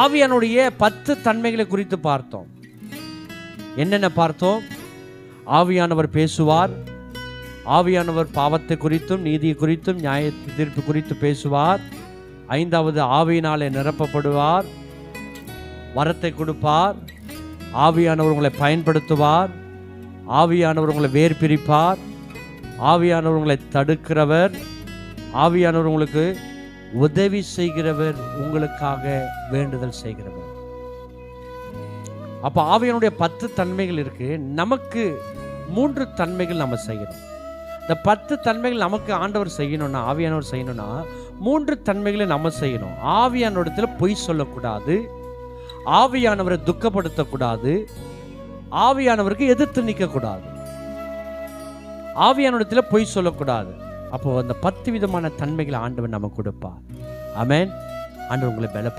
ஆவியானுடைய 10 தன்மைகளை குறித்து பார்த்தோம். என்னென்ன பார்த்தோம்? ஆவியானவர் பேசுவார், ஆவியானவர் பாவத்தை குறித்தும் நீதியை குறித்தும் நியாய தீர்ப்பு குறித்து பேசுவார். 5வது, ஆவியினாலே நிரப்பப்படுவார், வரத்தை கொடுப்பார், ஆவியானவர் உங்களை பயன்படுத்துவார், ஆவியானவர் உங்களை வேர் பிரிப்பார், ஆவியானவர் உங்களை தடுக்கிறவர், ஆவியானவர் உங்களுக்கு உதவி செய்கிறவர், உங்களுக்காக வேண்டுதல் செய்கிறவர். அப்போ ஆவியானுடைய 10 தன்மைகள் இருக்கு. நமக்கு 3 தன்மைகள் நம்ம செய்யணும். இந்த 10 தன்மைகள் நமக்கு ஆண்டவர் செய்யணும்னா, ஆவியானவர் செய்யணும்னா 3 தன்மைகளை நம்ம செய்யணும். ஆவியானவரிடத்தில் பொய் சொல்லக்கூடாது, ஆவியானவரை துக்கப்படுத்தக்கூடாது, ஆவியானவருக்கு எதிர்த்து நிற்கக்கூடாது, ஆவியானவரிடத்தில் பொய் சொல்லக்கூடாது. அப்போ அந்த 10 விதமான தன்மைகளை ஆண்டவர் நமக்கு கொடுப்பார். ஆமென். ஆண்டவர் உங்களை பலப்படுத்துவார்.